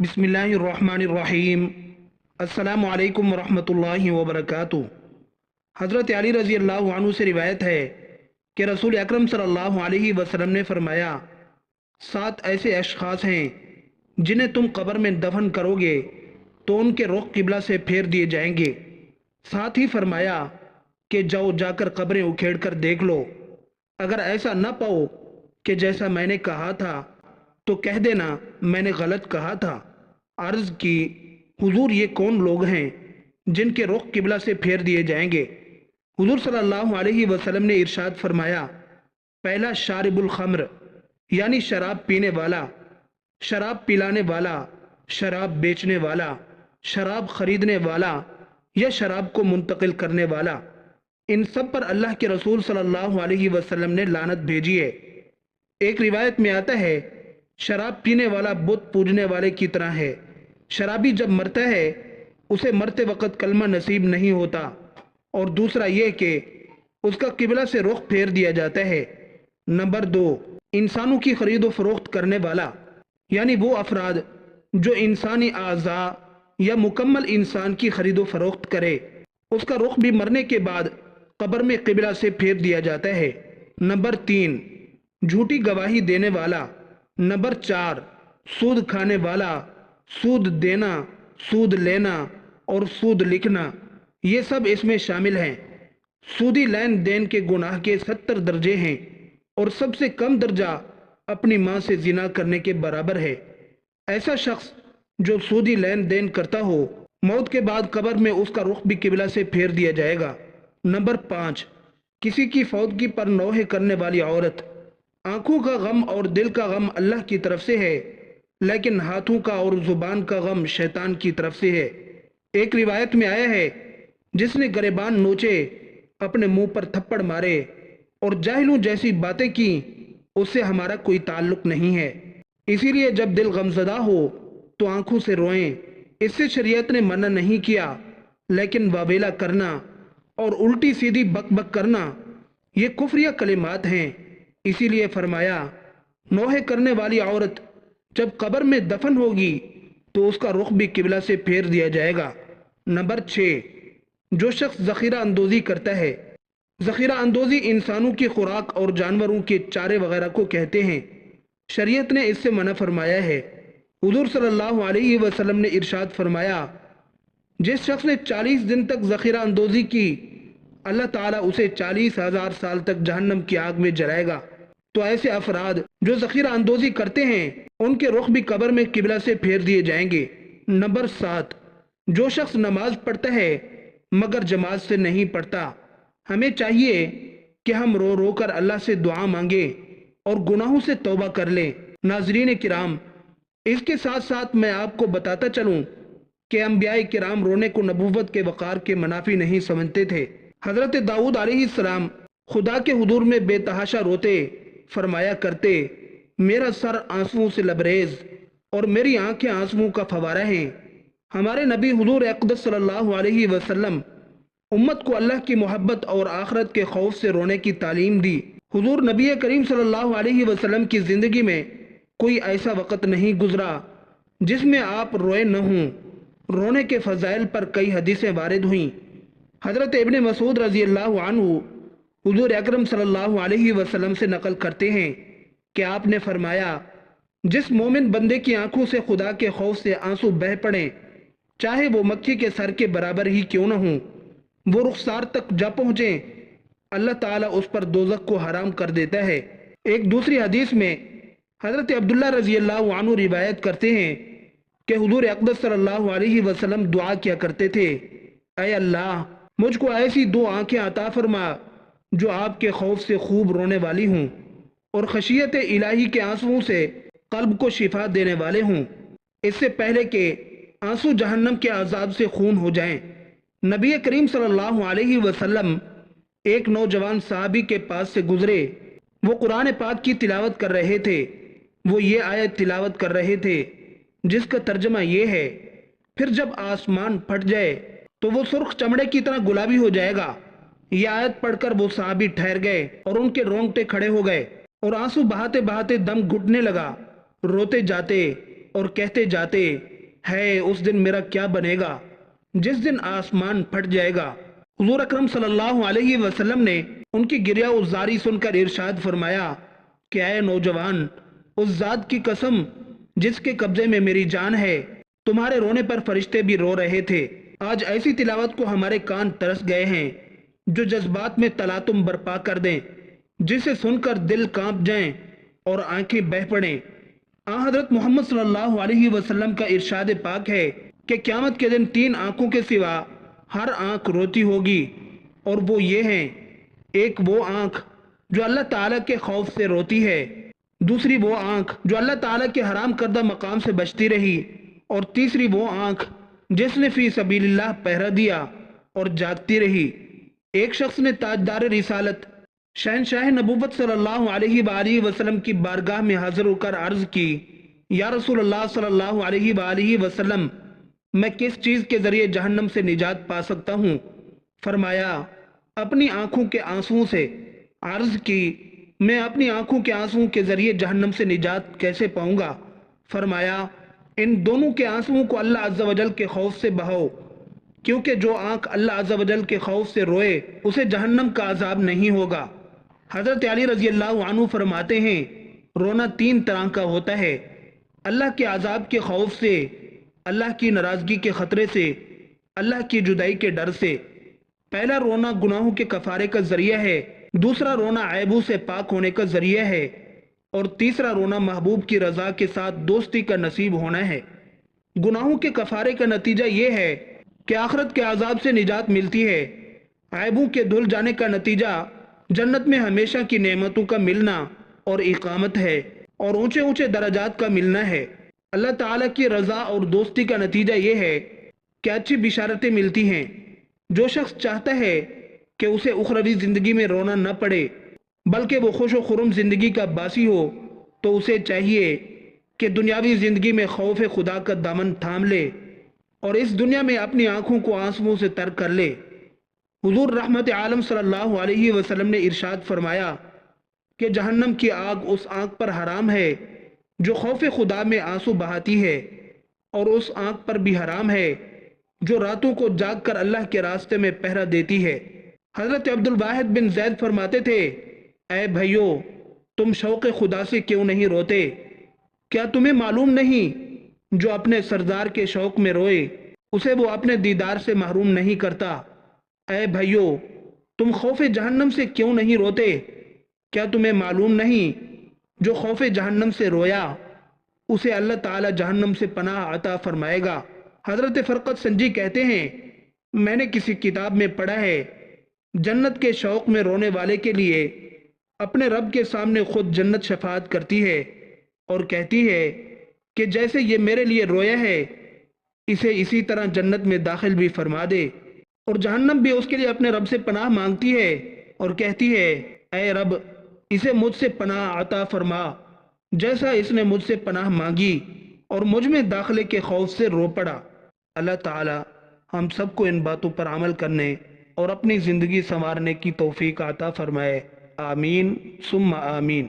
बिस्मिल्लाहिर्रहमानिर्रहीम। अस्सलामु अलैकुम वरहमतुल्लाहि वबरकातुहू। हज़रत अली रज़ी अल्लाह अन्हु से रिवायत है कि रसूल अकरम सल्लल्लाहु अलैहि वसल्लम ने फरमाया, 7 ऐसे अशख़ास हैं जिन्हें तुम कब्र में दफन करोगे तो उनके रुख किबला से फेर दिए जाएंगे। साथ ही फरमाया कि जाओ जाकर कब्रें उखेड़ कर देख लो, अगर ऐसा न पाओ कि जैसा मैंने कहा था तो कह देना मैंने गलत कहा था। अर्ज़ की, हुजूर ये कौन लोग हैं जिनके रुख किबला से फेर दिए जाएंगे? हुजूर सल्लल्लाहु अलैहि वसल्लम ने इरशाद फरमाया, पहला शारिबुल खम्र यानी शराब पीने वाला, शराब पिलाने वाला, शराब बेचने वाला, शराब खरीदने वाला या शराब को मुंतकिल करने वाला। इन सब पर अल्लाह के रसूल सल्लल्लाहु अलैहि वसल्लम ने लानत भेजी है। एक रिवायत में आता है, शराब पीने वाला बुत पूजने वाले की तरह है। शराबी जब मरता है उसे मरते वक्त कलमा नसीब नहीं होता। और दूसरा यह कि उसका किबला से रुख फेर दिया जाता है। नंबर 2, इंसानों की खरीदो फरोख्त करने वाला, यानी वो अफराद जो इंसानी आज़ा या मुकम्मल इंसान की खरीदो फरोख्त करे, उसका रुख भी मरने के बाद कब्र में किबला से फेर दिया जाता है। नंबर 3, झूठी गवाही देने वाला। नंबर 4, सूद खाने वाला, सूद देना, सूद लेना और सूद लिखना, ये सब इसमें शामिल हैं। सूदी लेन देन के गुनाह के 70 दर्जे हैं और सबसे कम दर्जा अपनी माँ से जिना करने के बराबर है। ऐसा शख्स जो सूदी लेन देन करता हो, मौत के बाद कब्र में उसका रुख भी किबला से फेर दिया जाएगा। नंबर 5, किसी की फौतगी पर नौहे करने वाली औरत। आंखों का गम और दिल का गम अल्लाह की तरफ से है, लेकिन हाथों का और जुबान का गम शैतान की तरफ से है। एक रिवायत में आया है, जिसने गरेबान नोचे, अपने मुंह पर थप्पड़ मारे और जाहिलों जैसी बातें की, उससे हमारा कोई ताल्लुक नहीं है। इसीलिए जब दिल गमज़दा हो तो आंखों से रोएं। इससे शरीयत ने मना नहीं किया, लेकिन वावेला करना और उल्टी सीधी बक करना ये कुफ्रिया कलिमात हैं। इसीलिए फरमाया, नौहे करने वाली औरत जब कब्र में दफन होगी तो उसका रुख भी किबला से फेर दिया जाएगा। नंबर 6, जो शख्स ज़ख़ीरा अंदोज़ी करता है। ज़ख़ीरा अंदोज़ी इंसानों की खुराक और जानवरों के चारे वगैरह को कहते हैं। शरीयत ने इससे मना फरमाया है। हुज़ूर सल्लल्लाहु अलैहि वसल्लम ने इरशाद फरमाया, जिस शख्स ने 40 दिन तक ज़ख़ीरा अंदोज़ी की, अल्लाह ताला उसे 40,000 साल तक जहन्नम की आग में जलाएगा। तो ऐसे अफराद जो ज़ख़ीरा अंदोज़ी करते हैं, उनके रुख भी कब्र में किबला से फेर दिए जाएंगे। नंबर 7, जो शख्स नमाज पढ़ता है मगर जमात से नहीं पढ़ता। हमें चाहिए कि हम रो रो कर अल्लाह से दुआ मांगे और गुनाहों से तौबा कर लें। नाज़रीन किराम, इसके साथ साथ मैं आपको बताता चलूं कि अंबियाए किराम रोने को नबूवत के वक़ार के मनाफी नहीं समझते थे। हज़रत दाऊद अलैहिस्सलाम खुदा के हुजूर में बेतहाशा रोते, फरमाया करते, मेरा सर आंसुओं से लबरेज और मेरी आंखें आंसुओं का फवारा हैं। हमारे नबी हुजूर अक़दस सल्लल्लाहु अलैहि वसल्लम उम्मत को अल्लाह की मोहब्बत और आखिरत के खौफ से रोने की तालीम दी। हुजूर नबी करीम सल्लल्लाहु अलैहि वसल्लम की ज़िंदगी में कोई ऐसा वक़्त नहीं गुजरा जिसमें आप रोए न हों। रोने के फ़ज़ाइल पर कई हदीसें वारिद हुईं। हज़रत इब्ने मसूद रज़ी अल्लाहु अन्हु हुजूर अकरम सल्लल्लाहु अलैहि वसल्लम से नकल करते हैं कि आपने फरमाया, जिस मोमिन बंदे की आंखों से खुदा के खौफ से आंसू बह पड़ें, चाहे वो मक्खी के सर के बराबर ही क्यों न हों, वो रुखसार तक जा पहुँचें, अल्लाह ताला उस पर दोज़ख को हराम कर देता है। एक दूसरी हदीस में हज़रत अब्दुल्ला रज़ी अल्लाहु अन्हु रिवायत करते हैं कि हुजूर अक़दस सल्लल्लाहु अलैहि वसल्लम दुआ किया करते थे, ऐ अल्लाह, मुझको ऐसी 2 आंखें अता फरमा जो आपके खौफ से खूब रोने वाली हूँ और खशियत इलाही के आंसुओं से कल्ब को शिफा देने वाले हूँ, इससे पहले कि आंसू जहन्नम के अजाब से खून हो जाएं। नबी करीम सल्लल्लाहु अलैहि वसल्लम एक नौजवान साहबी के पास से गुजरे। वो कुरान पाक की तिलावत कर रहे थे। वो ये आयत तिलावत कर रहे थे जिसका तर्जमा ये है, फिर जब आसमान फट जाए तो वो सुर्ख चमड़े की तरह गुलाबी हो जाएगा। ये आयत पढ़कर वो साहबी ठहर गए और उनके रोंगटे खड़े हो गए और आंसू बहाते बहाते दम घुटने लगा। रोते जाते और कहते जाते, ہے اس دن میرا کیا بنے گا جس دن آسمان پھٹ جائے گا۔ حضور اکرم صلی اللہ علیہ وسلم نے ان کی گریہ ازاری سن کر ارشاد فرمایا کہ اے نوجوان، اس ذات کی قسم جس کے قبضے میں میری جان ہے، تمہارے رونے پر فرشتے بھی رو رہے تھے۔ آج ایسی تلاوت کو ہمارے کان ترس گئے ہیں جو جذبات میں تلاطم برپا کر دیں، جسے سن کر دل کانپ جائیں اور آنکھیں بہہ پڑیں۔ حضرت محمد صلی اللہ علیہ وسلم کا ارشاد پاک ہے کہ قیامت کے دن 3 آنکھوں کے سوا ہر آنکھ روتی ہوگی، اور وہ یہ ہیں: ایک وہ آنکھ جو اللہ تعالیٰ کے خوف سے روتی ہے، دوسری وہ آنکھ جو اللہ تعالیٰ کے حرام کردہ مقام سے بچتی رہی، اور تیسری وہ آنکھ جس نے فی سبیل اللہ پہرا دیا اور جاگتی رہی۔ ایک شخص نے تاجدار رسالت شہنشاہ نبوت صلی اللہ علیہ وآلہ وسلم کی بارگاہ میں حاضر ہو کر عرض کی: یا رسول اللہ صلی اللہ علیہ وآلہ وسلم، میں کس چیز کے ذریعے جہنم سے نجات پا سکتا ہوں؟ فرمایا: اپنی آنکھوں کے آنسوؤں سے۔ عرض کی: میں اپنی آنکھوں کے آنسوؤں کے ذریعے جہنم سے نجات کیسے پاؤں گا؟ فرمایا: ان دونوں کے آنسوؤں کو اللہ عز و جل کے خوف سے بہاؤ، کیونکہ جو آنکھ اللہ عز و جل کے خوف سے روئے اسے جہنم کا عذاب نہیں ہوگا۔ حضرت علی رضی اللہ عنہ فرماتے ہیں: رونا 3 طرح کا ہوتا ہے: اللہ کے عذاب کے خوف سے، اللہ کی ناراضگی کے خطرے سے، اللہ کی جدائی کے ڈر سے۔ پہلا رونا گناہوں کے کفارے کا ذریعہ ہے، دوسرا رونا عیبوں سے پاک ہونے کا ذریعہ ہے، اور تیسرا رونا محبوب کی رضا کے ساتھ دوستی کا نصیب ہونا ہے۔ گناہوں کے کفارے کا نتیجہ یہ ہے کہ آخرت کے عذاب سے نجات ملتی ہے۔ عیبوں کے دھل جانے کا نتیجہ جنت میں ہمیشہ کی نعمتوں کا ملنا اور اقامت ہے، اور اونچے اونچے درجات کا ملنا ہے۔ اللہ تعالیٰ کی رضا اور دوستی کا نتیجہ یہ ہے کہ اچھی بشارتیں ملتی ہیں۔ جو شخص چاہتا ہے کہ اسے اخروی زندگی میں رونا نہ پڑے بلکہ وہ خوش و خرم زندگی کا باسی ہو، تو اسے چاہیے کہ دنیاوی زندگی میں خوف خدا کا دامن تھام لے اور اس دنیا میں اپنی آنکھوں کو آنسوؤں سے تر کر لے۔ حضور رحمت عالم صلی اللہ علیہ وسلم نے ارشاد فرمایا کہ جہنم کی آگ اس آنکھ پر حرام ہے جو خوف خدا میں آنسو بہاتی ہے، اور اس آنکھ پر بھی حرام ہے جو راتوں کو جاگ کر اللہ کے راستے میں پہرا دیتی ہے۔ حضرت عبد الواحد بن زید فرماتے تھے: اے بھائیو، تم شوق خدا سے کیوں نہیں روتے؟ کیا تمہیں معلوم نہیں جو اپنے سردار کے شوق میں روئے اسے وہ اپنے دیدار سے محروم نہیں کرتا؟ اے بھائیو، تم خوف جہنم سے کیوں نہیں روتے؟ کیا تمہیں معلوم نہیں جو خوف جہنم سے رویا اسے اللہ تعالی جہنم سے پناہ عطا فرمائے گا۔ حضرت فرقت سنجی کہتے ہیں: میں نے کسی کتاب میں پڑھا ہے جنت کے شوق میں رونے والے کے لیے اپنے رب کے سامنے خود جنت شفاعت کرتی ہے اور کہتی ہے کہ جیسے یہ میرے لیے رویا ہے اسے اسی طرح جنت میں داخل بھی فرما دے، اور جہنم بھی اس کے لیے اپنے رب سے پناہ مانگتی ہے اور کہتی ہے: اے رب، اسے مجھ سے پناہ عطا فرما جیسا اس نے مجھ سے پناہ مانگی اور مجھ میں داخلے کے خوف سے رو پڑا۔ اللہ تعالی ہم سب کو ان باتوں پر عمل کرنے اور اپنی زندگی سنوارنے کی توفیق عطا فرمائے۔ آمین ثم آمین۔